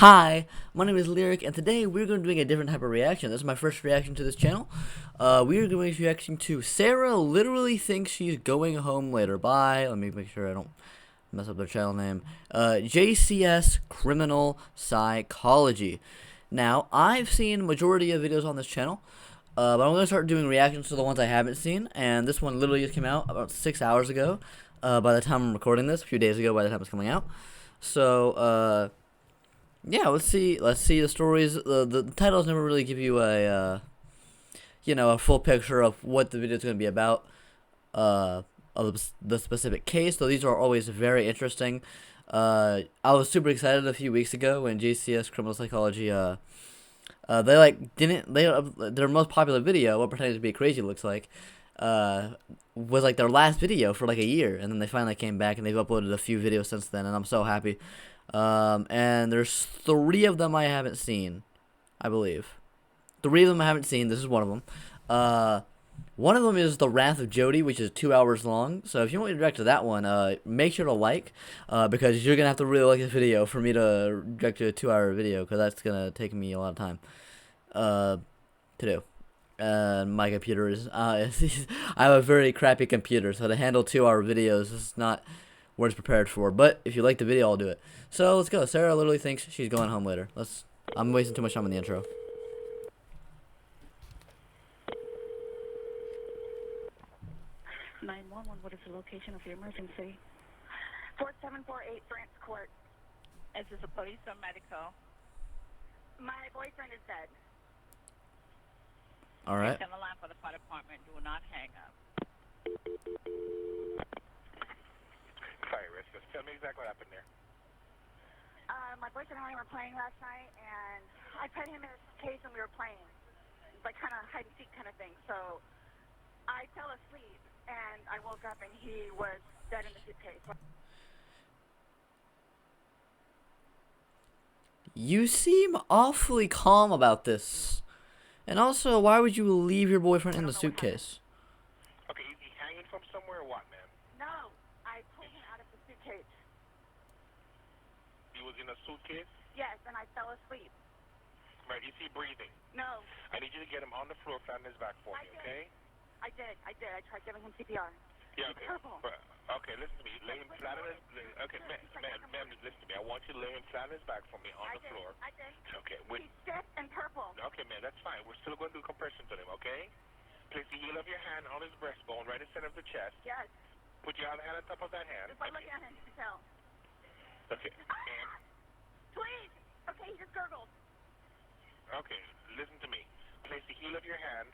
Hi, my name is Lyric, and today we're going to be doing a different type of reaction. This is my first reaction to this channel. We are going to be reacting to Sarah literally thinks she's going home later. Bye. Let me make sure I don't mess up their channel name. JCS Criminal Psychology. Now, I've seen majority of videos on this channel, but I'm going to start doing reactions to the ones I haven't seen, and this one literally just came out about 6 hours ago. By the time I'm recording this, a few days ago by the time it's coming out. So, yeah, let's see the stories. The titles never really give you a a full picture of what the video is going to be about of the specific case. So these are always very interesting. I was super excited a few weeks ago when JCS Criminal Psychology their most popular video, what pretending to be crazy looks like, was like their last video for like a year, and then they finally came back and they've uploaded a few videos since then, and I'm so happy. And there's 3 of them I haven't seen, I believe. 3 of them I haven't seen. This is one of them. One of them is The Wrath of Jody, which is 2 hours long. So if you want me to react to that one, make sure to like, because you're gonna have to really like this video for me to react to a 2-hour video, because that's gonna take me a lot of time to do. My computer is I have a very crappy computer, so to handle 2-hour videos is not what it's prepared for. But if you like the video, I'll do it. So let's go. Sarah literally thinks she's going home later. I'm wasting too much time in the intro. 911, what is the location of your emergency? 4748 Bryant Court. Is this a police or medical? My boyfriend is dead. All right. Send a line for the fire department. Do not hang up. Sorry, Rich. Just tell me exactly what happened there. My boyfriend and I were playing last night, and I put him in a case when we were playing. It's like kind of hide and seek kind of thing. So I fell asleep, and I woke up, and he was dead in the suitcase. You seem awfully calm about this. And also, why would you leave your boyfriend in the suitcase? Okay, is he hanging from somewhere or what, ma'am? No, I pulled him out of the suitcase. He was in a suitcase? Yes, and I fell asleep. Right, is he breathing? No. I need you to get him on the floor, flat on his back for me, okay? I did. I tried giving him CPR. Yeah, He's okay. purple. Okay, listen to me. Lay him flat on his... Okay, ma'am, listen to me. I want you to lay him flat on his back for me on the floor. I did. Okay, He's stiff and purple. Okay, man, that's fine. We're still going to do compressions on him, okay? Place the heel of your hand on his breastbone, right in the center of the chest. Yes. Put your other hand on top of that hand. If I look at him, you can tell. Okay, and... Please! Okay, he just gurgled. Okay, listen to me. Place the heel of your hand...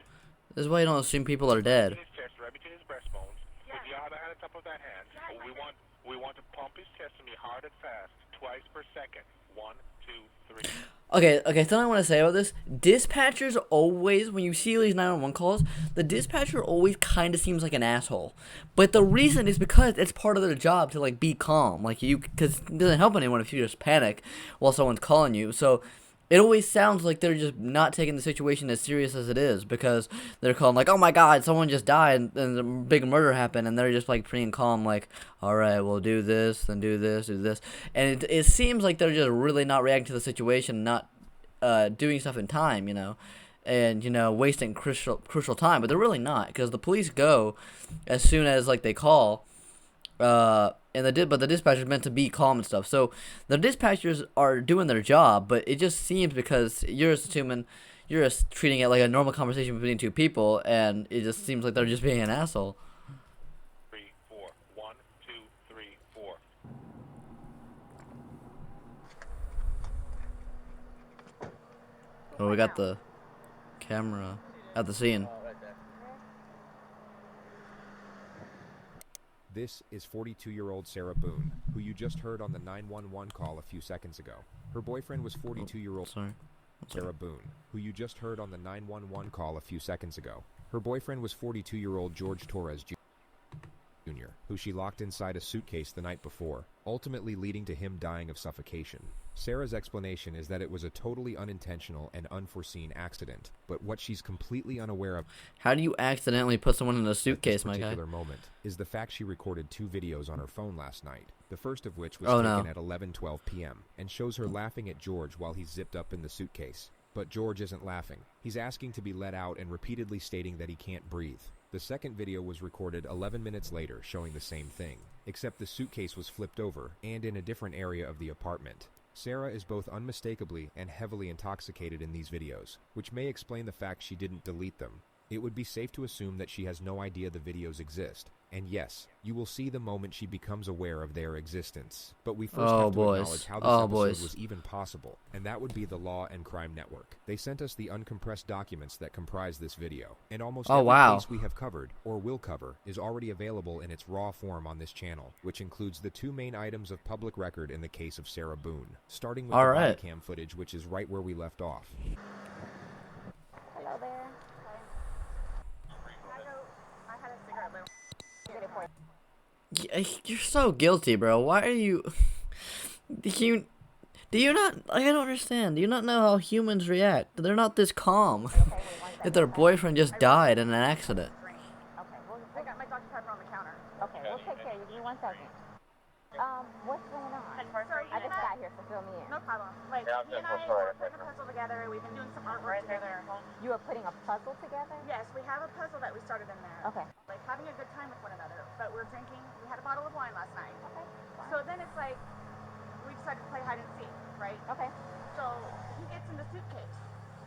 This is why you don't assume people are dead. His chest, right between his breastbones. Yes. Put your other hand on top of that hand. Yes, We want to pump his chest to me hard and fast, twice per second. 1, 2, 3. Okay, something I want to say about this. Dispatchers always, when you see these 911 calls, the dispatcher always kind of seems like an asshole. But the reason is because it's part of their job to, like, be calm. Like, because it doesn't help anyone if you just panic while someone's calling you. So it always sounds like they're just not taking the situation as serious as it is, because they're calling like, oh my god, someone just died and a big murder happened, and they're just like being calm, like, alright, we'll do this, then do this, do this. And it seems like they're just really not reacting to the situation, not doing stuff in time, and, wasting crucial time. But they're really not, because the police go as soon as, like, they call, but the dispatcher's meant to be calm and stuff. So the dispatchers are doing their job, but it just seems because you're just treating it like a normal conversation between 2 people, and it just seems like they're just being an asshole. 3, 4. 1, 2, 3, 4. Oh, we got the camera at the scene. This is 42-year-old Sarah Boone, who you just heard on the 911 call a few seconds ago. Her boyfriend was 42-year-old Sarah Boone, who you just heard on the 911 call a few seconds ago. Her boyfriend was 42-year-old George Torres Jr. who she locked inside a suitcase the night before, ultimately leading to him dying of suffocation. Sarah's explanation is that it was a totally unintentional and unforeseen accident, but what she's completely unaware of How do you accidentally put someone in a at suitcase, this my guy? particular moment is the fact she recorded 2 videos on her phone last night, the first of which was Oh, taken no. at 11:12 p.m. and shows her laughing at George while he's zipped up in the suitcase. But George isn't laughing. He's asking to be let out and repeatedly stating that he can't breathe. The second video was recorded 11 minutes later, showing the same thing, except the suitcase was flipped over and in a different area of the apartment. Sarah is both unmistakably and heavily intoxicated in these videos, which may explain the fact she didn't delete them. It would be safe to assume that she has no idea the videos exist. And yes, you will see the moment she becomes aware of their existence. But we first have to acknowledge how this episode was even possible, and that would be the Law and Crime Network. They sent us the uncompressed documents that comprise this video, and almost every case we have covered, or will cover, is already available in its raw form on this channel, which includes the 2 main items of public record in the case of Sarah Boone, starting with the body cam footage, which is right where we left off. Hello there. I had a cigarette, but get it for you. You're so guilty, bro. Why are you... Do you not... I don't understand. Do you not know how humans react? They're not this calm. If their boyfriend just died in an accident. Okay, well, I got my Dr. Pepper on the counter. Okay, we'll take care of you. Give me 1 second. What's going on? I just got here, so fill me in. No problem. Like, he and I were putting a puzzle together. We've been doing some artwork together. You are putting a puzzle together? Yes, we have a puzzle that we started in there. Okay. Like, having a good time with one another. But we're drinking. We had a bottle of wine last night. Okay. So then it's like, we decided to play hide and seek, right? Okay. So he gets in the suitcase,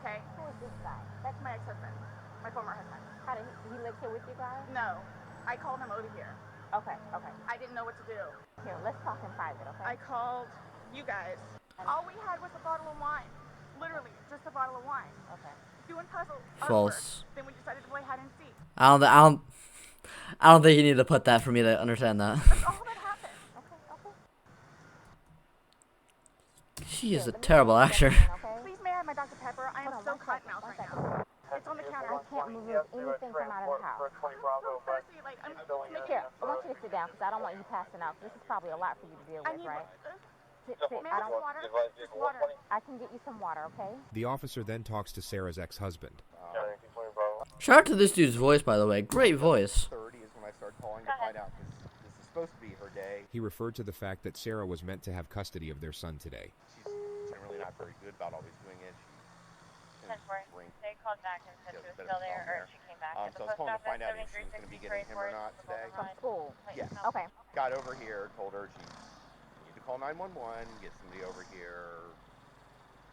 okay? Who is this guy? That's my ex-husband, my former husband. How did he live here with you guys? No, I called him over here. Okay, okay. I didn't know what to do. Here, let's talk in private, I okay? called you guys. All we had was a bottle of wine. Literally, just a bottle of wine. Okay. Doing puzzle False. artwork. Then we decided to play hide and seek. I don't think you need to put that for me to understand that. That's all that happened. Okay. She is a terrible actor. Okay? Please, may I have my Dr. Pepper? I am so cotton mouth right now. It's on the counter. I can't move anything from out of the house. I'm so thirsty. Like, I'm Here, I want you to sit down because I don't want you passing out. This is probably a lot for you to deal I with, need right? Sit. May I have some water? Just water. I can get you some water, okay? The officer then talks to Sarah's ex-husband. Shout out to this dude's voice, by the way. Great voice. 30 is when I started calling to find out because this is supposed to be her day. He referred to the fact that Sarah was meant to have custody of their son today. She's generally not very good about always doing it. They called back and said she was still there, or she came back. So I was calling to find out if she was going to be getting him or not today. From school? Yes. Okay. Got over here, told her she need to call 911, get somebody over here,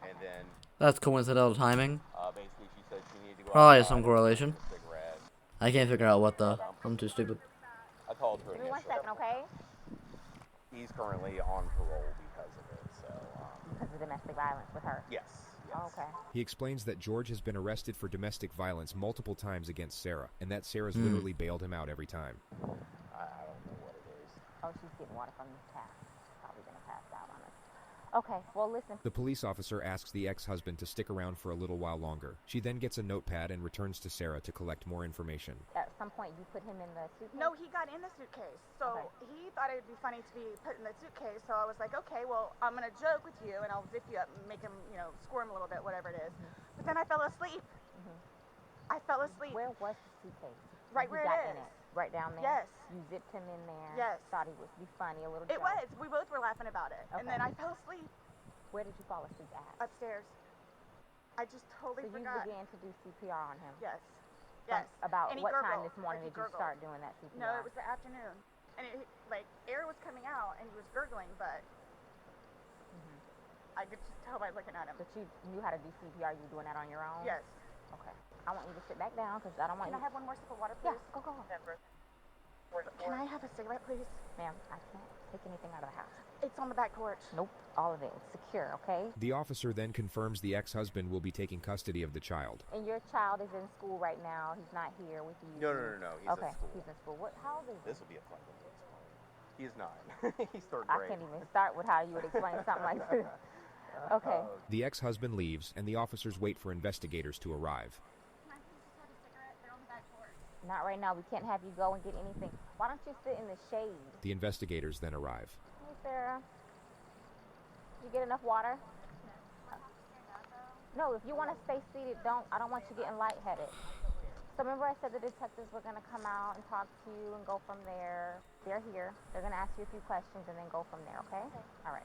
and then That's coincidental timing. basically she said she needed to go Probably outside some and correlation. get a cigarette. I can't figure out what though. I'm too stupid. I called her Give me 1 initially. second, okay? He's currently on parole because of it, so Because of domestic violence with her. yes. Oh, okay. He explains that George has been arrested for domestic violence multiple times against Sarah, and that Sarah's literally bailed him out every time. I don't know what it is. Oh, she's getting water from this tap. Probably gonna pass out on us. Okay, well, listen. The police officer asks the ex-husband to stick around for a little while longer. She then gets a notepad and returns to Sarah to collect more information. At some point, you put him in the suitcase? No, he got in the suitcase. So he thought it would be funny to be put in the suitcase. So I was like, okay, well, I'm going to joke with you and I'll zip you up and make him, squirm a little bit, whatever it is. But then I fell asleep. I fell asleep. Where was the suitcase? Right You where got it in is. Right down there? Yes. You zipped him in there? Yes. Thought he would be funny, a little It joke. was. We both were laughing about it. And Okay. then I fell asleep Where did you fall asleep at? upstairs. I just totally So you forgot. began to do CPR on him? Yes. From Yes. About And he what time gurgled. this morning Like he did you gurgled. start doing that CPR? No, it was the afternoon. And air was coming out and he was gurgling, but I could just tell by looking at him. But you knew how to do CPR, you were doing that on your own? Yes. Okay. I want you to sit back down because I don't want Can I you... have one more sip of water, Yeah, please? go. Can I have a cigarette, please? Ma'am, I can't take anything out of the house. It's on the back porch. Nope, all of it. It's secure, okay? The officer then confirms the ex-husband will be taking custody of the child. And your child is in school right now. He's not here with you. No. He's Okay, at school. he's in school. How old is he? This will be a fun one to explain. He is 9. He's third I grade. can't even start with how you would explain something like this. Okay. The ex-husband leaves, and the officers wait for investigators to arrive. Can I please just have a cigarette? They're on the back porch. Not right now. We can't have you go and get anything. Why don't you sit in the shade? The investigators then arrive. Hey, Sarah. Did you get enough water? No, if you want to stay seated, I don't want you getting lightheaded. So remember I said the detectives were going to come out and talk to you and go from there. They're here. They're going to ask you a few questions and then go from there, okay? All right.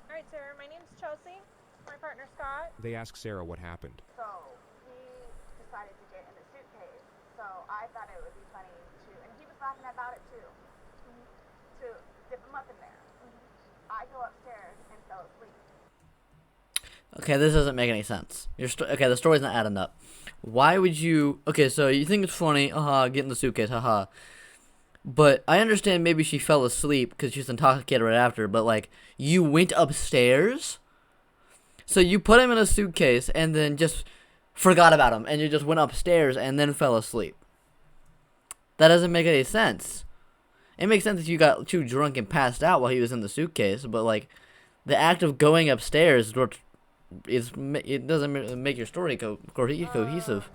All right, Sarah. My name's Chelsea. My partner, Scott. They ask Sarah what happened. So he decided to get in the suitcase. So I thought it would be funny to, and he was laughing about it too, to dip him up in there. I go upstairs and fell asleep. Okay, this doesn't make any sense. Okay, the story's not adding up. Why would you... Okay, so you think it's funny, get in the suitcase, haha. But I understand maybe she fell asleep because she was intoxicated right after, but, like, you went upstairs? So you put him in a suitcase and then just forgot about him, and you just went upstairs and then fell asleep. That doesn't make any sense. It makes sense if you got too drunk and passed out while he was in the suitcase, but, like, the act of going upstairs... it doesn't make your story cohesive.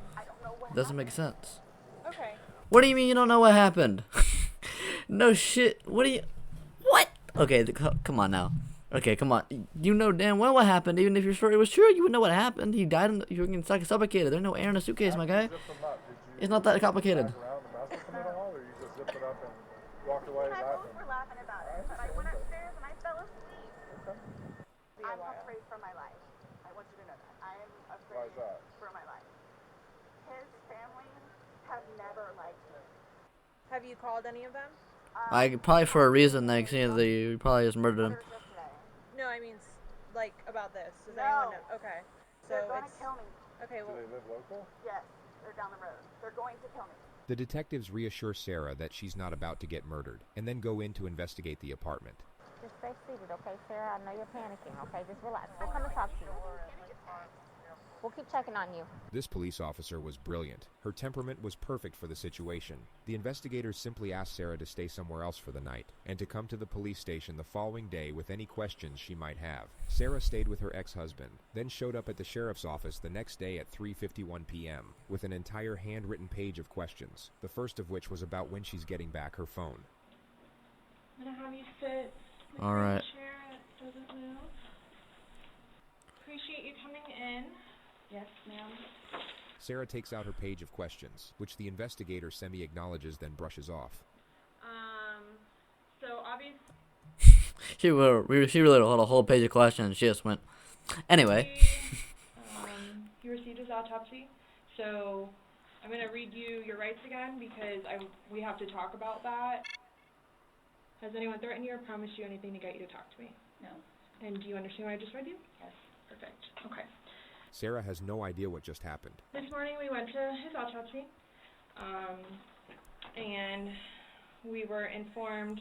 It doesn't make sense. Okay. What do you mean you don't know what happened? No shit. What? Okay, come on now. Okay, come on. You know damn well what happened. Even if your story was true, you would know what happened. He died. You were getting suffocated. There's no air in a suitcase, my guy. It's not that complicated. We're laughing about it, but I went upstairs and I fell asleep. I'm afraid for my life. I want you to know that. I am afraid for my life. His family have never liked me. Have you called any of them? Probably for a reason. They probably just murdered him. No, I mean, like, about this. Does No. anyone know? Okay. So They're going it's... to kill me. Okay, well... Do they live local? Yes, they're down the road. They're going to kill me. The detectives reassure Sarah that she's not about to get murdered, and then go in to investigate the apartment. Just stay seated, okay, Sarah? I know you're panicking, okay? Just relax. We'll come and talk to you. We'll keep checking on you. This police officer was brilliant. Her temperament was perfect for the situation. The investigators simply asked Sarah to stay somewhere else for the night, and to come to the police station the following day with any questions she might have. Sarah stayed with her ex-husband, then showed up at the sheriff's office the next day at 3:51 p.m. with an entire handwritten page of questions, the first of which was about when she's getting back her phone. I'm gonna have you sit. All right. Chair that doesn't move. Appreciate you coming in. Yes, ma'am. Sarah takes out her page of questions, which the investigator semi-acknowledges then brushes off. So obviously... She really wrote a whole page of questions. She just went... Anyway. He received his autopsy, so I'm going to read you your rights again because we have to talk about that. Has anyone threatened you or promised you anything to get you to talk to me? No. And do you understand what I just read you? Yes. Perfect. Okay. Sarah has no idea what just happened. This morning we went to his autopsy, and we were informed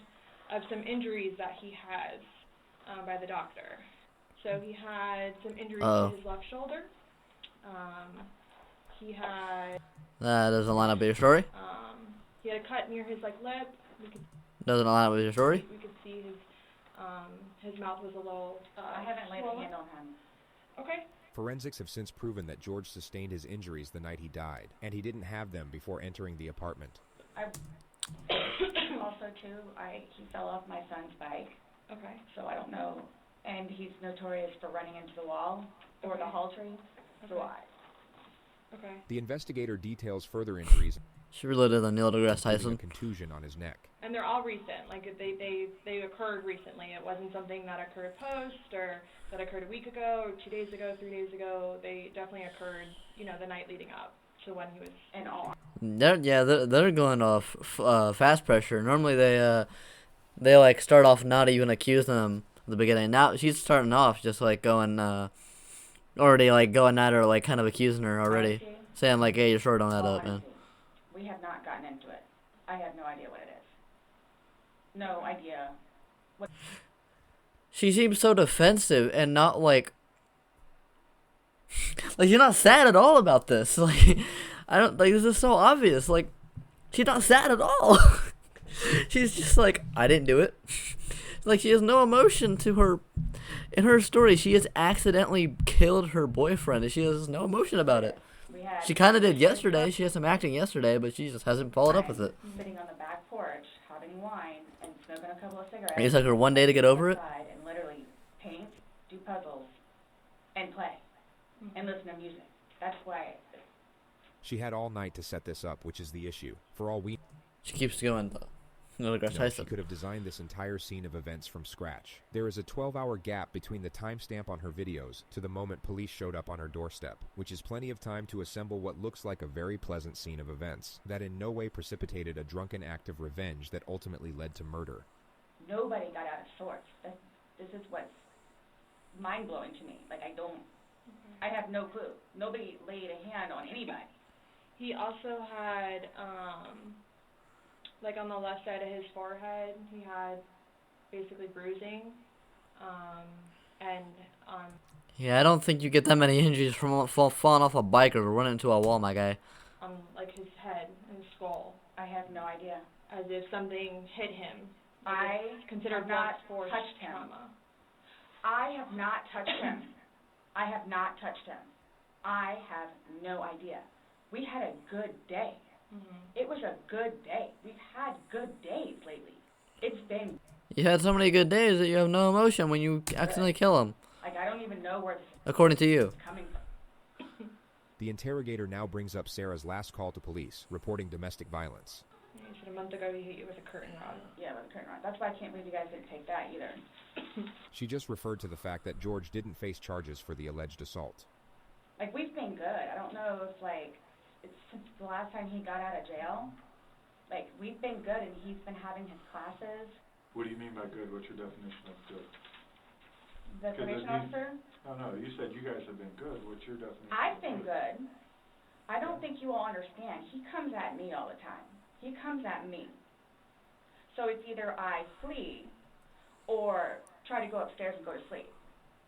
of some injuries that he has by the doctor. So he had some injuries to his left shoulder. He had... That doesn't line up with your story? He had a cut near his lip. Doesn't line up with your story? We could see his mouth was a little I haven't laid a hand on him. Okay. Forensics have since proven that George sustained his injuries the night he died, and he didn't have them before entering the apartment. Also, too, he fell off my son's bike. Okay. So I don't know. And he's notorious for running into the wall or the hall tree. So Okay. The investigator details further injuries. She related to Neil deGrasse Tyson. A contusion on his neck. And they're all recent. Like, they occurred recently. It wasn't something that occurred post or that occurred a week ago or 2 days ago, 3 days ago. They definitely occurred, the night leading up to when he was in all. They're going off fast pressure. Normally they like start off not even accusing them at the beginning. Now she's starting off just like going already like going at her, like kind of accusing her already, saying like, hey, your story don't add up, man. We have not gotten into it. I have no idea what it is. No idea. She seems so defensive and not like you're not sad at all about this. Like I don't like this is so obvious. Like she's not sad at all. She's just like, I didn't do it. Like she has no emotion to her. In her story, she has accidentally killed her boyfriend and she has no emotion about it. We had She kind of did yesterday. She had some acting yesterday, but she just hasn't followed up with it. sitting on the back porch, having wine, and smoking a couple of cigarettes. And it took her one day to get over it? And literally paint, do puzzles, and play, and listen to music. That's why. She had all night to set this up, which is the issue. For all we She keeps going, though. know, she could have designed this entire scene of events from scratch. There is a 12-hour gap between the timestamp on her videos to the moment police showed up on her doorstep, which is plenty of time to assemble what looks like a very pleasant scene of events that in no way precipitated a drunken act of revenge that ultimately led to murder. Nobody got out of sorts. This is what's mind-blowing to me. Like, I have no clue. Nobody laid a hand on anybody. He also had, like on the left side of his forehead, he had basically bruising, and Yeah, I don't think you get that many injuries from falling off a bike or running into a wall, my guy. on like his head and his skull, I have no idea. as if something hit him. I It's considered have not blunt force touched him. trauma. I have not touched him. I have not touched him. I have no idea. We had a good day. It was a good day. We've had good days lately. It's been You had so many good days that you have no emotion when you accidentally kill him, like, I don't even know where this according to you. is coming from. The interrogator now brings up Sarah's last call to police, reporting domestic violence. He said a month ago he hit you with a curtain rod. Yeah, with the curtain rod. That's why I can't believe you guys didn't take that either. She just referred to the fact that George didn't face charges for the alleged assault. Like, we've been good. I don't know if, like, it's since the last time he got out of jail. Like, we've been good, and he's been having his classes. What do you mean by good? What's your definition of good? The probation officer, No, you said you guys have been good. What's your definition? I've been good. I don't think you all understand. He comes at me all the time. He comes at me. So it's either I flee or try to go upstairs and go to sleep.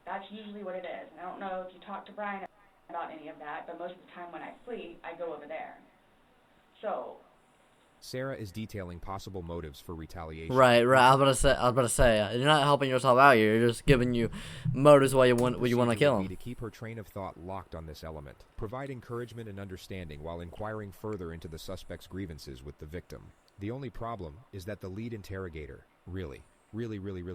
That's usually what it is. And I don't know if you talk to Bryant about any of that, but most of the time when I flee, I go over there. So Sarah is detailing possible motives for retaliation. Right. I was about to say, you're not helping yourself out here. You're just giving you motives why you want to kill him. To keep her train of thought locked on this element, provide encouragement and understanding while inquiring further into the suspect's grievances with the victim. The only problem is that the lead interrogator really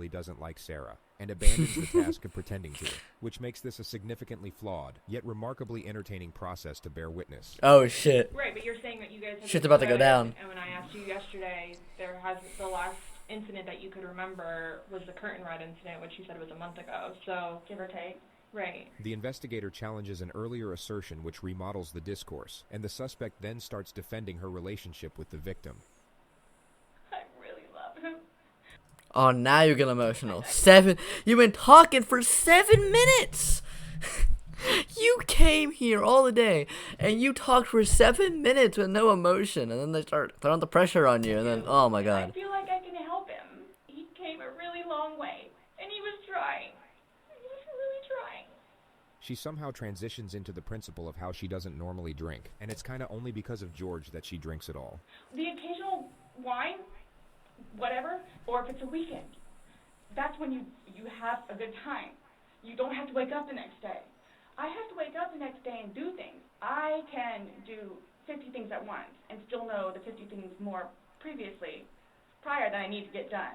doesn't like Sarah and abandons the task of pretending to, which makes this a significantly flawed yet remarkably entertaining process to bear witness. Oh shit. Right, but you're saying that you guys have Shit's been about to go good, down. And when I asked you yesterday, the last incident that you could remember was the curtain rod incident, which you said was a month ago. So give or take. Right. The investigator challenges an earlier assertion which remodels the discourse, and the suspect then starts defending her relationship with the victim. I really love him. Oh, now you're getting emotional. You've been talking for 7 minutes. You came here all the day, and you talked for 7 minutes with no emotion, and then they start throwing the pressure on you, and then, oh my god. I feel like I can help him. He came a really long way, and he was trying. He was really trying. She somehow transitions into the principle of how she doesn't normally drink, and it's kinda only because of George that she drinks at all. The occasional wine, whatever, or if it's a weekend, that's when you have a good time. You don't have to wake up the next day. I have to wake up the next day and do things. I can do 50 things at once and still know the 50 things more prior that I need to get done.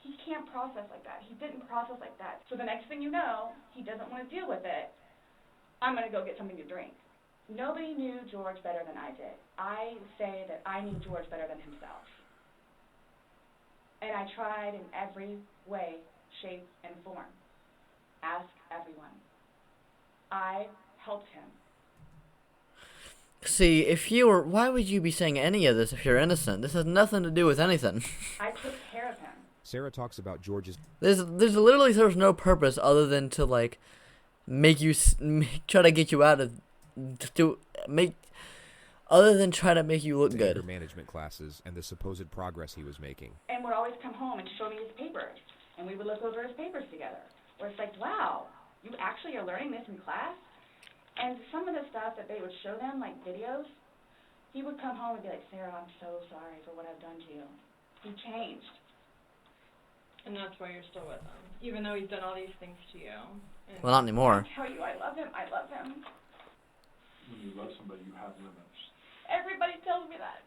He can't process like that. He didn't process like that. So the next thing you know, he doesn't want to deal with it. I'm going to go get something to drink. Nobody knew George better than I did. I say that I knew George better than himself. And I tried in every way, shape, and form. Ask everyone. I helped him. See, why would you be saying any of this if you're innocent? This has nothing to do with anything. I took care of him. Sarah talks about George's... There's no purpose other than to, like, try to get you out of, other than try to make you look good. management classes and the supposed progress he was making. And would always come home and show me his papers. And we would look over his papers together. Where it's like, wow, you actually are learning this in class? And some of the stuff that they would show them, like videos, he would come home and be like, Sarah, I'm so sorry for what I've done to you. He changed. And that's why you're still with him, even though he's done all these things to you. And Well, not anymore. I tell you, I love him. I love him. you love somebody, you have limits. Everybody tells me that.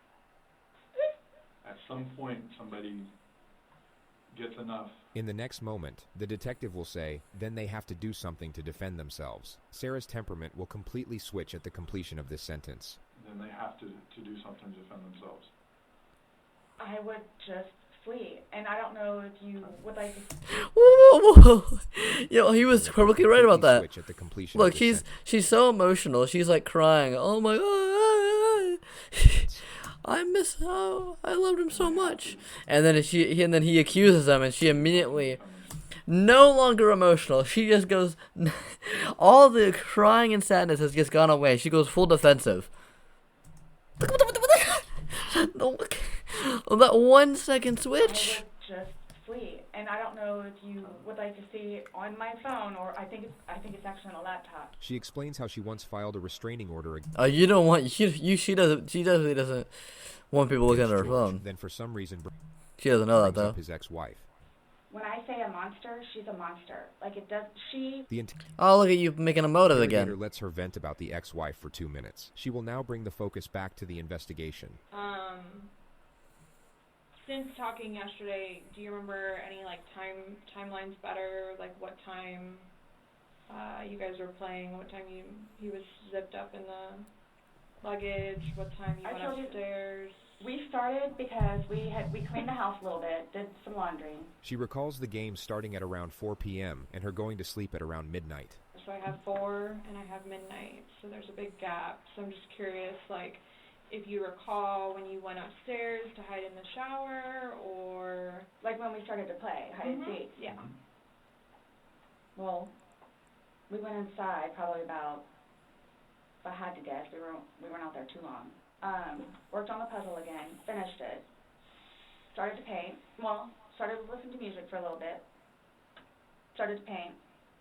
At some point, somebody gets enough. In the next moment, the detective will say, then they have to do something to defend themselves. Sarah's temperament will completely switch at the completion of this sentence. Then they have to do something to defend themselves. I would just flee, and I don't know if you would like to. Whoa. Yo, he was perfectly right about that. Switch at the completion Look, of this she's so emotional. She's like crying. Oh my god. I loved him so much. And then he accuses them, and she immediately, no longer emotional. She just goes, all the crying and sadness has just gone away. She goes full defensive. That 1 second switch. I would just flee, and I don't know if you would like to see it on my phone, or I think it's actually on a laptop. She explains how she once filed a restraining order against You don't want she definitely doesn't want people looking at her George. phone. Then for some reason She doesn't know that brings though. up his ex-wife. When I say a monster, she's a monster. Like it does. Oh, look at you making a motive Interrogator again. lets her vent about the ex-wife for 2 minutes. She will now bring the focus back to the investigation. Since talking yesterday, do you remember any like timelines better? Like what time you guys were playing? What time he was zipped up in the luggage? What time you went upstairs? We started because we cleaned the house a little bit, did some laundry. She recalls the game starting at around 4 p.m. and her going to sleep at around midnight. So I have 4 and I have midnight, so there's a big gap. So I'm just curious, like, if you recall when you went upstairs to hide in the shower, or like when we started to play hide and seek. Yeah. Well, we went inside probably about, if I had to guess, we weren't out there too long. Worked on the puzzle again, finished it. Started to paint. Well, started to listen to music for a little bit. Started to paint.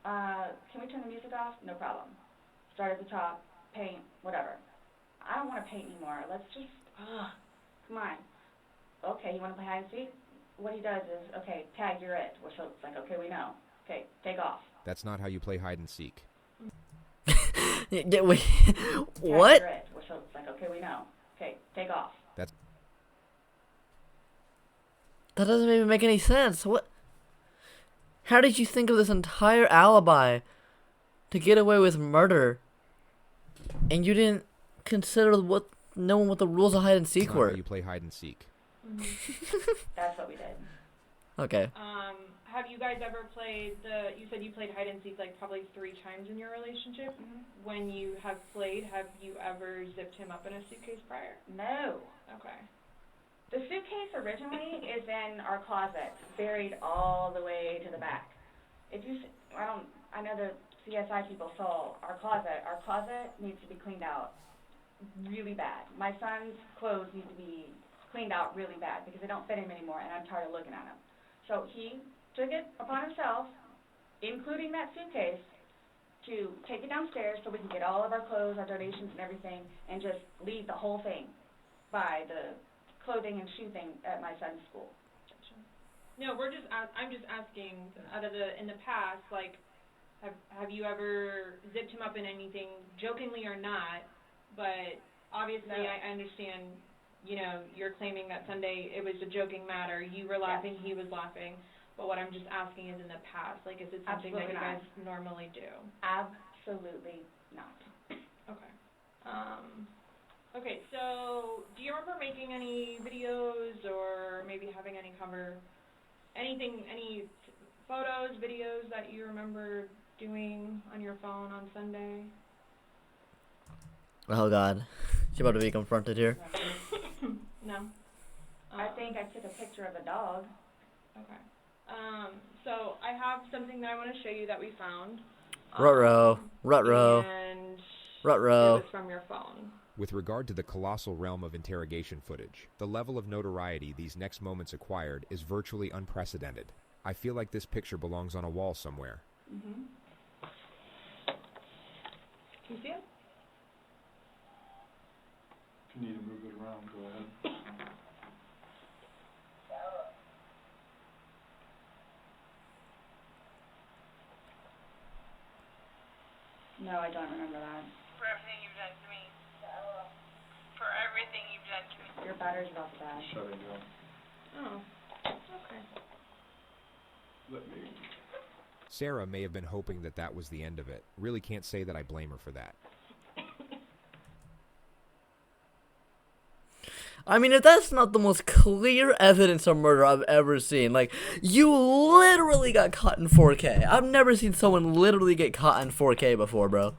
Can we turn the music off? No problem. Started at the top, paint, whatever. I don't want to paint anymore. Let's just, come on. Okay, you want to play hide and seek? What he does is, okay, tag, you're it. So it's like, okay, we know. Okay, take off. That's not how you play hide and seek. Wait, What? what? You're it. So it's like, okay, we know. Okay, take off. That's That doesn't even make any sense. What? How did you think of this entire alibi to get away with murder, and you didn't consider knowing what the rules of hide and seek not were? how you play hide and seek. That's what we did. Okay. Have you guys ever played you said you played hide and seek like probably 3 times in your relationship? Mm-hmm. When you have played, have you ever zipped him up in a suitcase prior? No. Okay. The suitcase originally is in our closet, buried all the way to the back. If you, I know the CSI people saw our closet. Our closet needs to be cleaned out really bad. My son's clothes need to be cleaned out really bad because they don't fit him anymore, and I'm tired of looking at them. So he took it upon himself, including that suitcase, to take it downstairs so we can get all of our clothes, our donations and everything, and just leave the whole thing by the clothing and shoe thing at my son's school. No, I'm just asking, in the past, like, have you ever zipped him up in anything, jokingly or not, but obviously No. I understand, you know, you're claiming that Sunday it was a joking matter, you were laughing, he was laughing, but what I'm just asking is in the past, like, is it something that you guys normally do? Absolutely not. Okay. Okay, so do you remember making any videos or maybe having any any photos, videos that you remember doing on your phone on Sunday? Oh God, she's about to be confronted here. No? I think I took a picture of a dog. Okay. So I have something that I want to show you that we found. Ruh-roh. Ruh-roh. And Ruh-roh. it was from your phone. With regard to the colossal realm of interrogation footage, the level of notoriety these next moments acquired is virtually unprecedented. I feel like this picture belongs on a wall somewhere. Mm-hmm. Can you see it? If you need to move it around, go ahead. No, I don't remember that. For everything you've done to me. For everything you've done to me. Your battery's about to die. Shutting down. Oh, okay. Let me. Sarah may have been hoping that that was the end of it. Really can't say that I blame her for that. I mean, if that's not the most clear evidence of murder I've ever seen, like, you literally got caught in 4K. I've never seen someone literally get caught in 4K before, bro.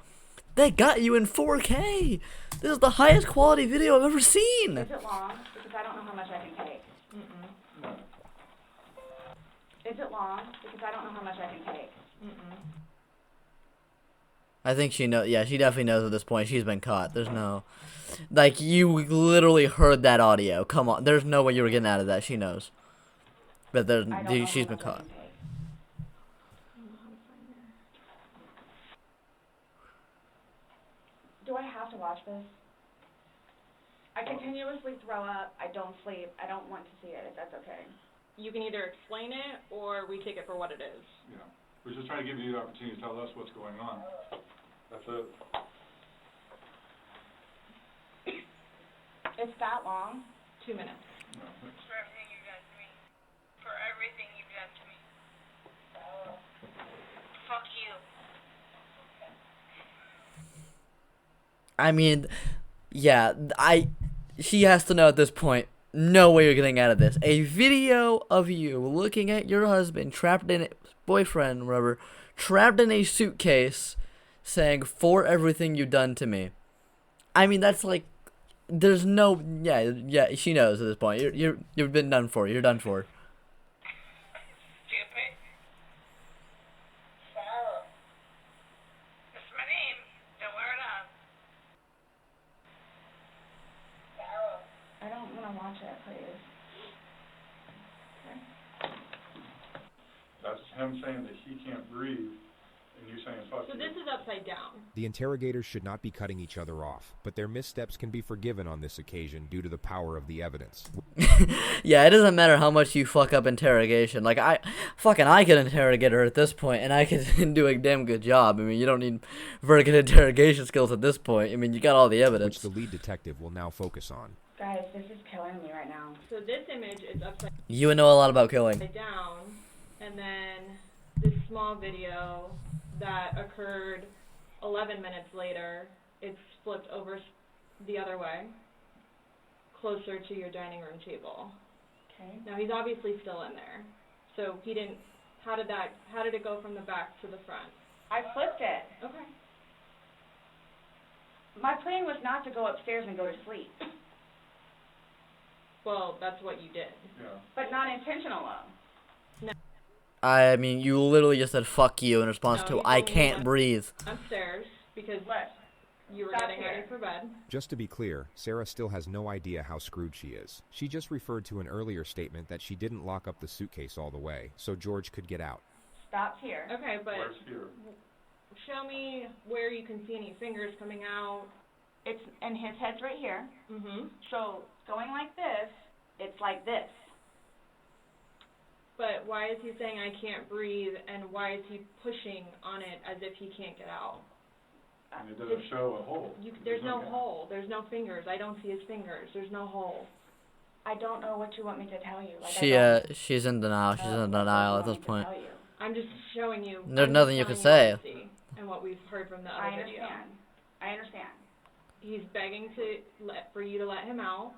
They got you in 4K. This is the highest quality video I've ever seen. Is it long? Because I don't know how much I can take. Is it long? Because I don't know how much I can take. I think she knows. Yeah, she definitely knows at this point. She's been caught. There's no, like, you literally heard that audio. Come on, there's no way you were getting out of that. She knows, but there's, she's been caught. Do I have to watch this? I continuously throw up. I don't sleep. I don't want to see it, if that's okay. You can either explain it or we take it for what it is. Yeah. We're just trying to give you the opportunity to tell us what's going on. That's it. It's that long? 2 minutes. No. For everything you've done to me. For everything you've done to me. Fuck you. I mean, yeah, she has to know at this point, no way you're getting out of this. A video of you looking at your husband trapped in, boyfriend, whatever, trapped in a suitcase, saying, "For everything you've done to me." I mean, that's like, there's no, yeah, she knows at this point. You've been done for. You're done for. Stupid. Sarah. That's my name. Don't wear it up. Sarah. I don't want to watch it, please. That's him saying that he can't breathe, and you saying fuck So you. this is upside down. The interrogators should not be cutting each other off, but their missteps can be forgiven on this occasion due to the power of the evidence. Yeah, it doesn't matter how much you fuck up interrogation. Like, I could interrogate her at this point, and I could do a damn good job. I mean, you don't need very good interrogation skills at this point. I mean, you got all the evidence. Which the lead detective will now focus on. Guys, this is killing me right now. So this image is upside You would know a lot about killing. down, and then this small video that occurred 11 minutes later, it's flipped over the other way, closer to your dining room table. Okay. Now he's obviously still in there. So he didn't, how did it go from the back to the front? I flipped it. Okay. My plan was not to go upstairs and go to sleep. Well, that's what you did. Yeah. But not intentional, though. I mean, you literally just said "fuck you" in response No, to you "I told me can't that. breathe." Upstairs, because What? you were Stop getting here. ready for bed. Just to be clear, Sarah still has no idea how screwed she is. She just referred to an earlier statement that she didn't lock up the suitcase all the way, so George could get out. Stops here. Okay, but Where's here? show me where you can see any fingers coming out. It's, and his head's right here. Mm-hmm. So, going like this, it's like this. But why is he saying I can't breathe, and why is he pushing on it as if he can't get out? And it doesn't show a hole. There's no gap. hole. There's no fingers. I don't see his fingers. There's no hole. I don't know what you want me to tell you. Like, She's in denial. She's in denial at this point. I'm just showing you. There's I'm nothing just you can telling say. what I see and what we've heard from the I other video. understand. I understand. He's begging for you to let him out.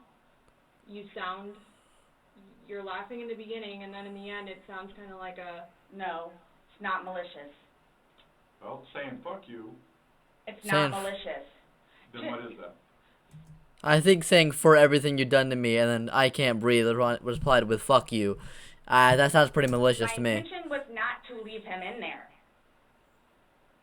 You're laughing in the beginning, and then in the end, it sounds kind of like a. No, it's not malicious. Well, saying fuck you, It's Saying- not malicious. then what is that? I think saying "for everything you've done to me" and then "I can't breathe" was replied with "fuck you." That sounds pretty malicious to My me. intention was not to leave him in there.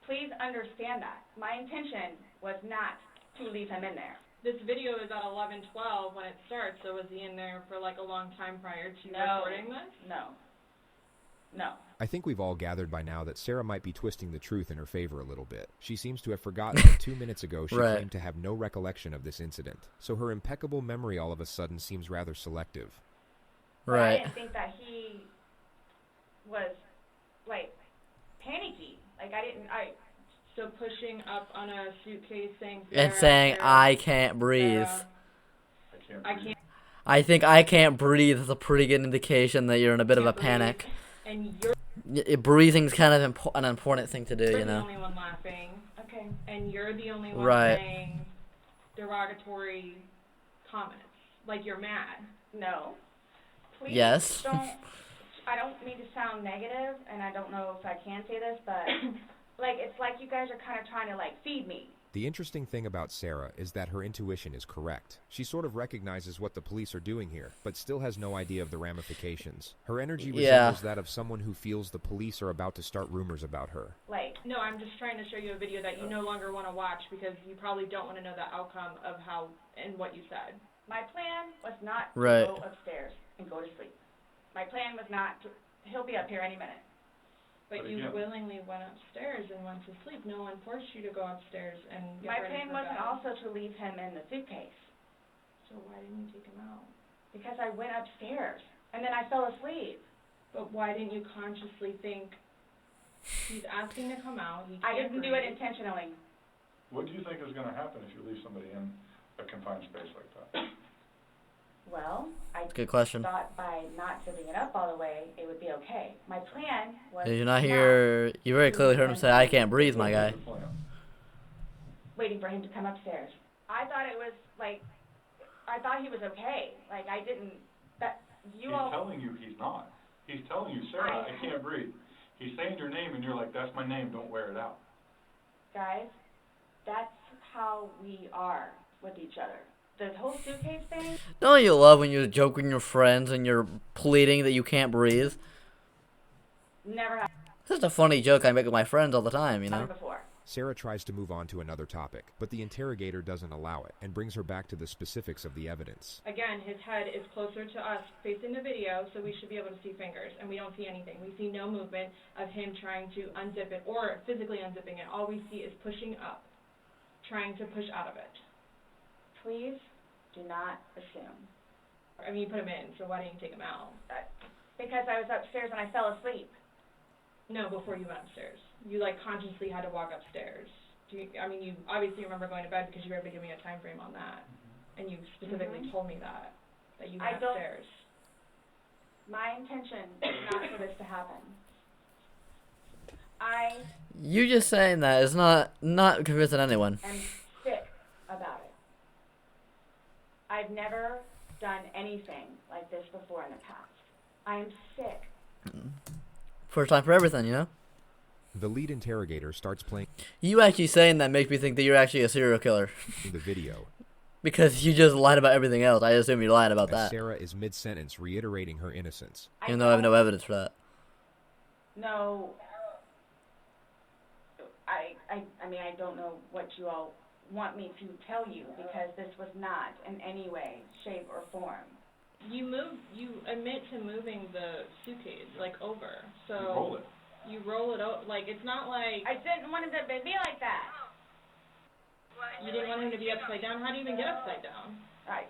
Please understand that. My intention was not to leave him in there. This video is at 11:12 when it starts, so was he in there for like a long time prior to No. recording this? No. No. I think we've all gathered by now that Sarah might be twisting the truth in her favor a little bit. She seems to have forgotten that 2 minutes ago she Right. claimed to have no recollection of this incident, so her impeccable memory all of a sudden seems rather selective. But I Right. didn't think that he was, like, panicky. Like, So pushing up on a suitcase saying And Sarah, saying, Sarah, I can't breathe. Sarah, I can't I think I can't breathe is a pretty good indication that you're in a bit of a breathe. panic. And you're Breathing's kind of an important thing to do, you the know? only one laughing. Okay. And you're the only one Right. saying derogatory comments. Like you're mad. No. Please Yes. don't. I don't mean to sound negative, and I don't know if I can say this, but like it's like you guys are kind of trying to like feed me. The interesting thing about Sarah is that her intuition is correct. She sort of recognizes what the police are doing here, but still has no idea of the ramifications. Her energy resembles that of someone who feels the police are about to start rumors about her. Like, No, I'm just trying to show you a video that you no longer want to watch because you probably don't want to know the outcome of how and what you said. my plan was not to Right. go upstairs and go to sleep. My plan was not to. He'll be up here any minute. But you willingly went upstairs and went to sleep. No one forced you to go upstairs and get My ready plan for wasn't bed. also to leave him in the suitcase So why didn't you take him out? because I went upstairs and then I fell asleep. But why didn't you consciously think he's asking to come out? He I can't didn't do it breathe. intentionally. What do you think is gonna happen if you leave somebody in a confined space like that? Well, I Good question. thought by not zipping it up all the way, it would be okay. My plan was Did you not hear? You very clearly heard him say, I can't breathe, my guy. waiting for him to come upstairs. I thought it was like, I thought he was okay. Like I didn't. That you He's all. telling you he's not. He's telling you, Sarah, I can't breathe. He's saying your name and you're like, that's my name, don't wear it out. Guys, that's how we are with each other. The whole suitcase thing. Don't you love when you joke with your friends and you're pleading that you can't breathe? Never happened It's just a funny joke I make with my friends all the time, you know? before. Sarah tries to move on to another topic, but the interrogator doesn't allow it and brings her back to the specifics of the evidence. Again, his head is closer to us facing the video, so we should be able to see fingers, and we don't see anything. We see no movement of him trying to unzip it or physically unzipping it. All we see is pushing up, trying to push out of it. Please do not assume. I mean, you put him in, so why didn't you take him out? Because I was upstairs and I fell asleep. No, before you went upstairs. You, like, consciously had to walk upstairs. You obviously remember going to bed because you were able to give me a time frame on that. And you specifically told me that you went upstairs. My intention is not for this to happen. You just saying that is not convincing anyone. I'm sick about it. I've never done anything like this before in the past. I am sick. First time for everything, you know? The lead interrogator starts playing You actually saying that makes me think that you're actually a serial killer. the video Because you just lied about everything else. I assume you lied about as that. Sarah is mid-sentence reiterating her innocence. Even though I have no evidence for that. No. I mean, I don't know what you all want me to tell you because this was not in any way, shape, or form. You admit to moving the suitcase, like, over. So You roll it. You roll it out, like, it's not like... I didn't want it to be like that. You didn't want him to be upside down? How do you even get upside down? Right.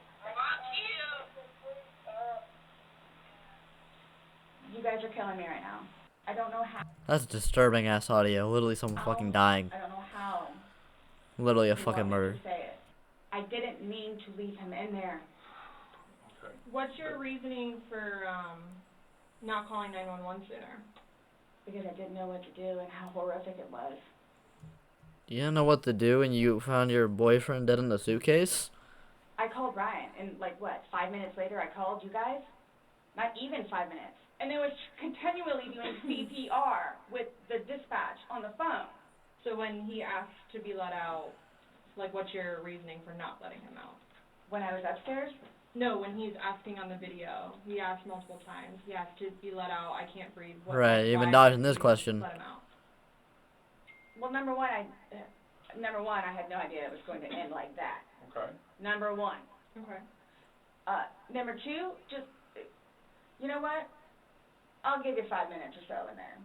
You guys are killing me right now. I don't know how. That's disturbing ass audio. Literally someone fucking dying. I don't know how. Literally a you fucking want me murder. to say it. I didn't mean to leave him in there. What's your reasoning for not calling 911 sooner? Because I didn't know what to do and how horrific it was. You didn't know what to do and you found your boyfriend dead in the suitcase? I called Bryant, and 5 minutes later I called you guys? Not even 5 minutes. And it was continually doing CPR with the dispatch on the phone. So when he asked to be let out, what's your reasoning for not letting him out? When I was upstairs? No, when he's asking on the video. He asked multiple times. He asked to be let out. I can't breathe. Right, you've been dodging this question. Let him out. Well, number one, I had no idea it was going to end like that. Okay. Number one. Okay. Number two, just, you know what? I'll give you 5 minutes or so in there.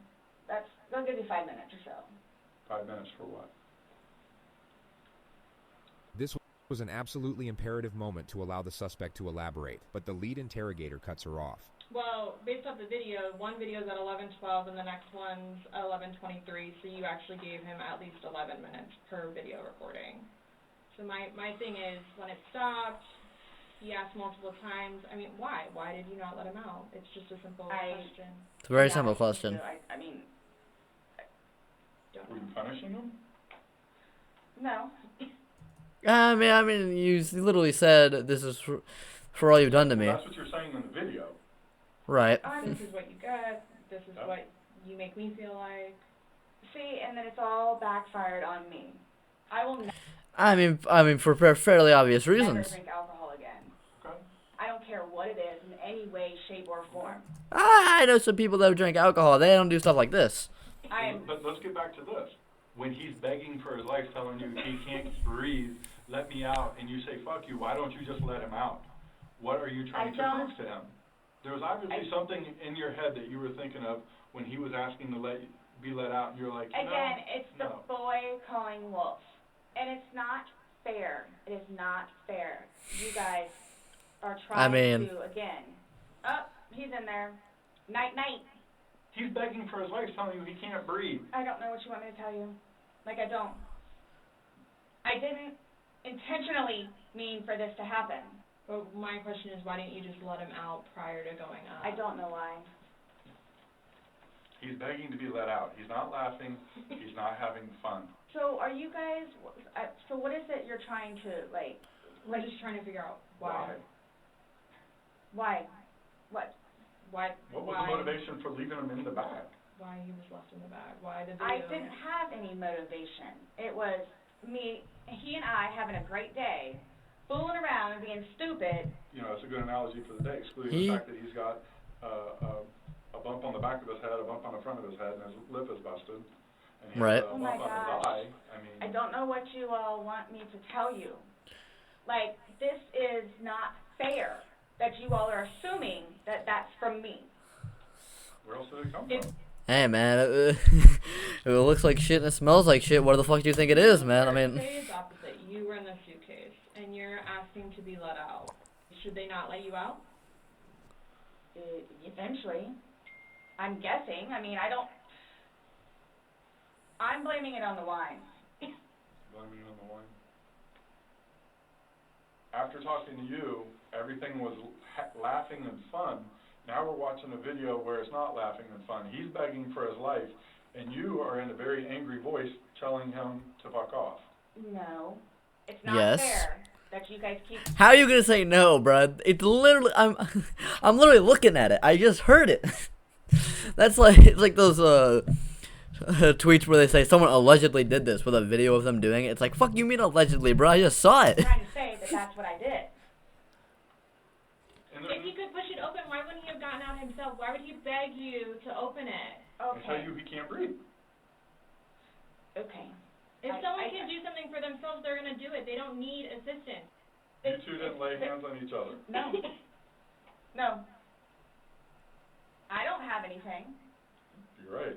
I'll give you 5 minutes or so. 5 minutes for what? This was an absolutely imperative moment to allow the suspect to elaborate, but the lead interrogator cuts her off. Well, based off the video, one video's at 11:12 and the next one's at 11:23, so you actually gave him at least 11 minutes per video recording. So my thing is, when it stopped, he asked multiple times, I mean, why? Why did you not let him out? It's just a simple question. It's a very simple question. I mean, Don't Were know. you punishing him? no. I mean, you literally said this is for all you've done to me. Well, that's what you're saying in the video. Right. This is what you get. This is what you make me feel like. See, and then it's all backfired on me. I will I mean, for fairly obvious never reasons. drink alcohol again. Okay. I don't care what it is in any way, shape, or form. I know some people that drink alcohol. They don't do stuff like this. But let's get back to this. When he's begging for his life, telling you he can't breathe, let me out, and you say, fuck you, why don't you just let him out? What are you trying to prove to him? There was obviously something in your head that you were thinking of when he was asking to be let out, and you're like, no, Again, it's the no. boy calling wolf. And it's not fair. It is not fair. You guys are trying to, again. Oh, he's in there. Night, night. He's begging for his life, telling you he can't breathe. I don't know what you want me to tell you. Like, I don't. I didn't intentionally mean for this to happen. But my question is, why didn't you just let him out prior to going up? I don't know why. He's begging to be let out. He's not laughing. He's not having fun. So are you guys, so what is it you're trying to, like... We're just trying to figure out why. Why? What? Why? What was the motivation for leaving him in the bag? Why he was left in the bag? Why the video? I didn't have any motivation. It was me, he and I having a great day, fooling around and being stupid. You know, it's a good analogy for the day, excluding the fact that he's got a bump on the back of his head, a bump on the front of his head, and his lip is busted. And he has a Oh my bump on his gosh. eye. I mean, I don't know what you all want me to tell you. Like, this is not fair that you all are assuming that that's from me. where else did it come from? Hey, man, if it looks like shit and it smells like shit, what the fuck do you think it is, man? I mean... Say it's opposite. You were in the suitcase, and you're asking to be let out. Should they not let you out? Eventually. I'm guessing. I mean, I'm blaming it on the wine. Blaming it on the wine. After talking to you, everything was laughing and fun. Now we're watching a video where it's not laughing and fun. He's begging for his life, and you are in a very angry voice telling him to fuck off. No. It's not fair that you guys keep... How are you gonna say no, bruh? It's literally... I'm literally looking at it. I just heard it. That's like... It's like those, tweets where they say someone allegedly did this with a video of them doing it. It's like, fuck you mean allegedly, bro? I just saw it. I'm trying to say that that's what I did. If he could push it open, why wouldn't he have gotten out himself? Why would he beg you to open it? And tell you he can't breathe. Okay. If someone can do something for themselves, they're going to do it. They don't need assistance. You two didn't lay hands on each other. No. No. I don't have anything. You're right.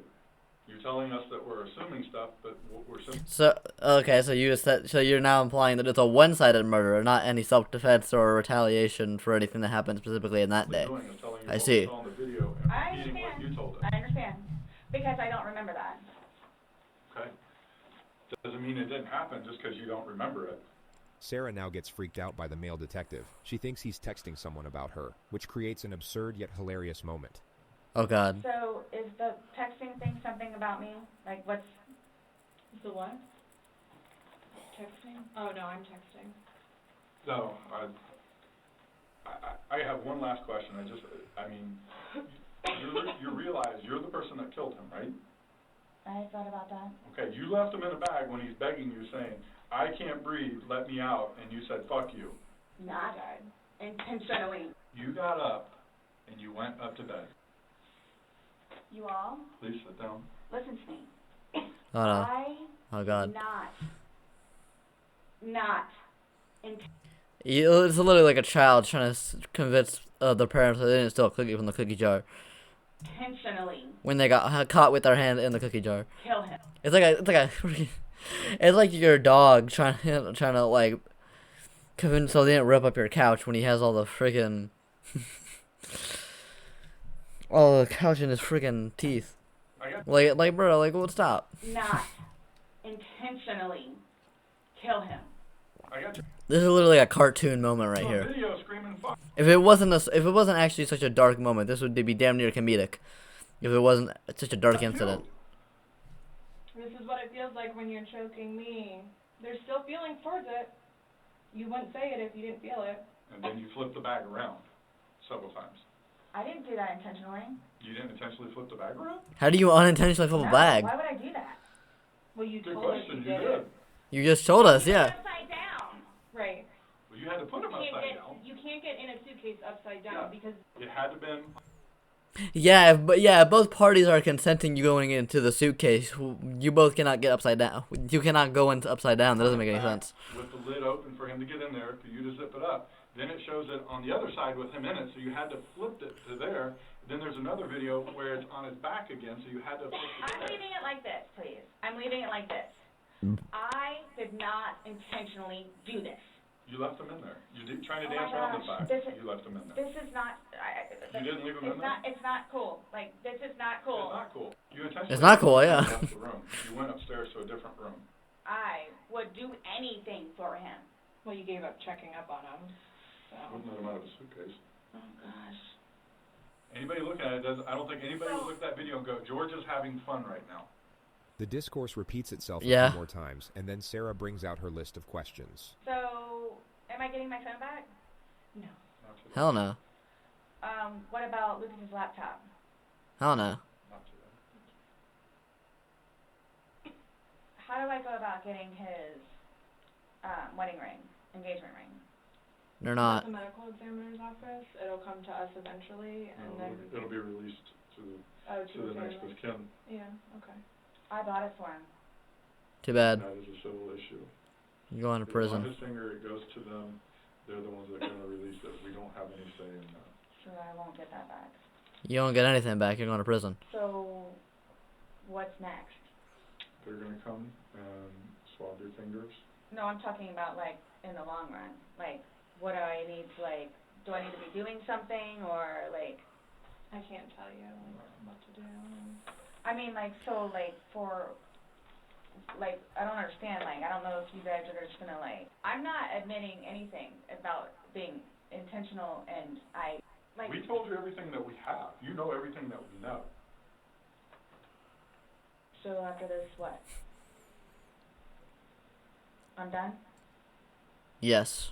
You're telling us that we're assuming stuff, but we're simply... So, okay, so you're now implying that it's a one-sided murder, not any self-defense or retaliation for anything that happened specifically in that day. I see. I understand. I understand. Because I don't remember that. Okay. Doesn't mean it didn't happen just because you don't remember it. Sarah now gets freaked out by the male detective. She thinks he's texting someone about her, which creates an absurd yet hilarious moment. Oh, God. So, is the texting thing something about me? Like, what's... The what? Texting? Oh, no, I'm texting. So, I have one last question. You realize you're the person that killed him, right? I thought about that. Okay, you left him in a bag when he's begging you, saying, I can't breathe, let me out, and you said, fuck you. Not intentionally. You got up, and you went up to bed. You all, Please sit down. listen to me. Oh, no. Oh, God. Not It's literally like a child trying to convince the parents that they didn't steal a cookie from the cookie jar. intentionally When they got caught with their hand in the cookie jar. kill him. It's like your dog trying to like convince so they didn't rip up your couch when he has all the friggin' Oh, the couch in his freaking teeth. Like, bro, like, what? Stop. Not intentionally kill him. This is literally a cartoon moment right here. If it wasn't actually such a dark moment, this would be damn near comedic. If it wasn't such a dark incident. This is what it feels like when you're choking me. There's still feelings towards it. You wouldn't say it if you didn't feel it. And then you flip the bag around several times. I didn't do that intentionally. You didn't intentionally flip the bag around? How do you unintentionally flip a bag? Why would I do that? Well, you Good told us question, you you did did. it. You just told us, yeah. Upside down. Right. Well, you had to put him upside down. You can't get in a suitcase upside down because... It had to been... Yeah, but yeah, both parties are consenting you going into the suitcase. You both cannot get upside down. You cannot go into upside down. That doesn't make any sense. With the lid open for him to get in there, for you to zip it up. Then it shows it on the other side with him in it, so you had to flip it to there. Then there's another video where it's on his back again, so you had to flip it. I'm leaving it like this, please. I'm leaving it like this. I did not intentionally do this. You left him in there. You did trying to dance around the fact. You left him in there. This is not. You didn't leave him in there? It's not cool. Like, this is not cool. It's not cool. You intentionally It's not cool, yeah. left the room. You went upstairs to a different room. I would do anything for him. Well, you gave up checking up on him. So. Wouldn't let him out of a suitcase. Oh, gosh. Anybody looking at it does. I don't think anybody would look at that video and go, George is having fun right now. The discourse repeats itself a Yeah. few more times, and then Sarah brings out her list of questions. So, am I getting my phone back? No. Hell no. What about Lucas's laptop? Hell no. Not today. How do I go about getting his wedding ring, engagement ring? They're At not. the medical examiner's office. It'll come to us eventually, and then... It'll be released to the next of kin. Yeah, okay. I bought it for him. Too bad. That is a civil issue. You're going to It's on prison. his finger, it goes to them. They're the ones that are going to release it. We don't have any say in that. So I won't get that back. You don't get anything back. You're going to prison. So, what's next? They're going to come and swab your fingers. No, I'm talking about, like, in the long run. Like, what do I need to, like, do I need to be doing something, or, like... I can't tell you, like, what to do. I mean, like, so, like, for... Like, I don't understand, like, I don't know if you guys are just gonna, like... I'm not admitting anything about being intentional, and like... We told you everything that we have. You know everything that we know. So after this, what? I'm done? Yes.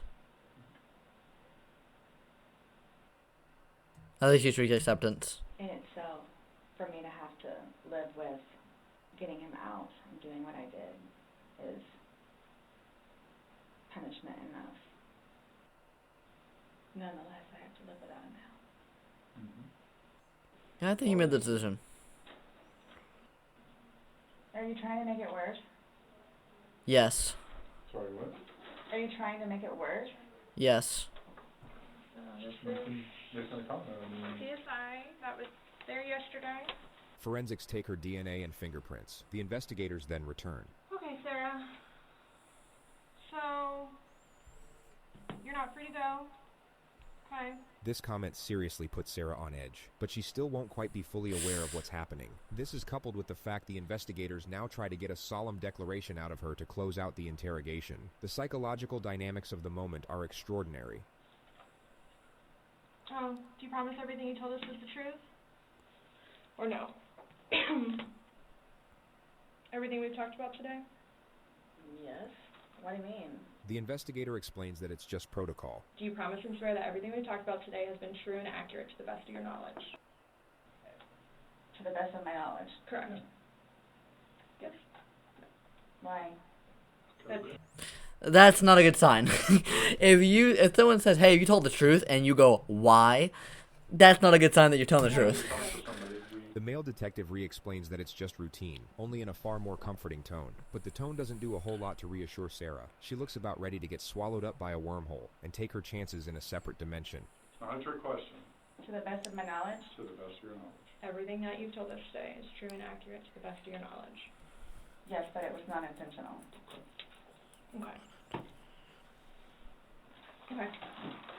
At least you treat acceptance. In itself, for me to have to live with getting him out and doing what I did is punishment enough. Nonetheless, I have to live without him now. Yeah, I think you made the decision. Are you trying to make it worse? Yes. Sorry, what? Are you trying to make it worse? Yes. This Making a comment. CSI that was there yesterday. Forensics take her DNA and fingerprints. The investigators then return. Okay, Sarah. So, you're not free to go. Okay. This comment seriously puts Sarah on edge, but she still won't quite be fully aware of what's happening. This is coupled with the fact the investigators now try to get a solemn declaration out of her to close out the interrogation. The psychological dynamics of the moment are extraordinary. Oh, do you promise everything you told us was the truth? Or no? Everything we've talked about today? Yes. What do you mean? The investigator explains that it's just protocol. Do you promise and swear that everything we've talked about today has been true and accurate to the best of your knowledge? To the best of my knowledge. Correct. Yes. Why? That's not a good sign. If someone says, "Hey, you told the truth," and you go, "Why?" That's not a good sign that you're telling the truth. The male detective re-explains that it's just routine, only in a far more comforting tone. But the tone doesn't do a whole lot to reassure Sarah. She looks about ready to get swallowed up by a wormhole and take her chances in a separate dimension. It's not a trick question. To the best of my knowledge? To the best of your knowledge. Everything that you've told us today is true and accurate to the best of your knowledge. Yes, but it was not intentional. Okay. Okay.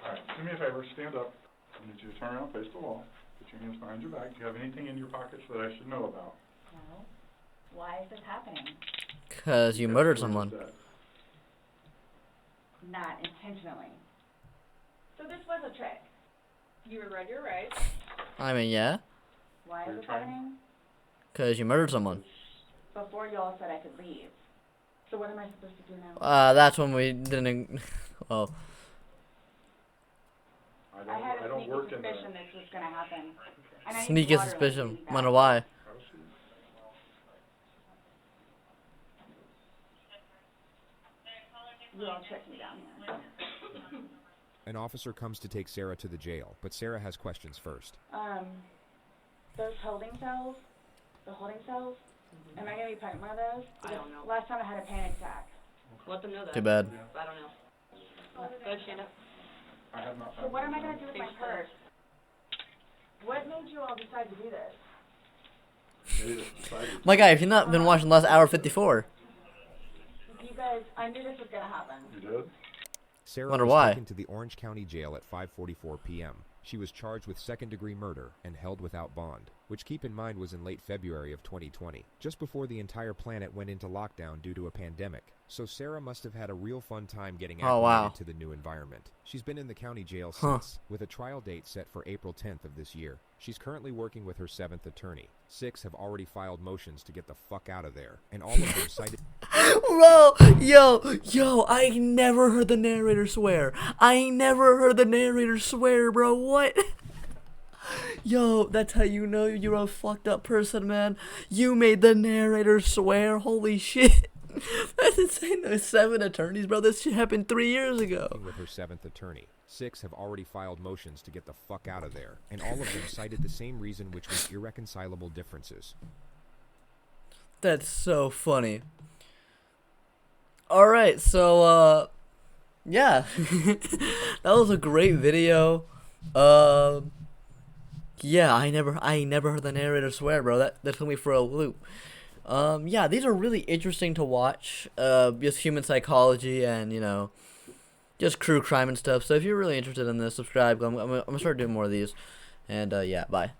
All right, do me a favor, stand up. I need you to turn around, face the wall. Put your hands behind your back. Do you have anything in your pockets that I should know about? No. Why is this happening? Because you murdered someone. Dead. Not intentionally. So this was a trick. You read your rights. I mean, yeah. Why is this happening? Because you murdered someone. Before y'all said I could leave. So what am I supposed to do now? That's when we didn't. Well. I had a sneaky suspicion this was gonna happen. And I Sneaky suspicion. Wonder why. You all tricked me down here. An officer comes to take Sarah to the jail, but Sarah has questions first. Those holding cells, the holding cells, am I gonna be put in one of those? I don't know. Last time I had a panic attack. Let them know that. Too bad. I don't know. Go ahead, stand up. I have not So found what am I anything. gonna do with my purse? What made you all decide to do this? They just decided. My guy, if you've not been watching the last hour 54. You guys, I knew this was gonna happen. You did? Sarah Wonder was why. taken to the Orange County Jail at 5:44 p.m. She was charged with second-degree murder and held without bond, which keep in mind was in late February of 2020, just before the entire planet went into lockdown due to a pandemic. So Sarah must have had a real fun time getting acclimated to the new environment. She's been in the county jail since, with a trial date set for April 10th of this year. She's currently working with her 7th attorney. 6 have already filed motions to get the fuck out of there, and all of them cited... Bro, yo, I never heard the narrator swear. I never heard the narrator swear, bro. What? Yo, that's how you know you're a fucked up person, man. You made the narrator swear. Holy shit. That's insane. There's 7 attorneys, bro. This shit happened 3 years ago. With her 7th attorney. 6 have already filed motions to get the fuck out of there, and all of them cited the same reason, which was irreconcilable differences. That's so funny. Alright, so, yeah. That was a great video. Yeah, I never heard the narrator swear, bro. That took me for a loop. Yeah, these are really interesting to watch. Just human psychology and, you know, just true crime and stuff. So if you're really interested in this, subscribe. I'm gonna start doing more of these. And, yeah, bye.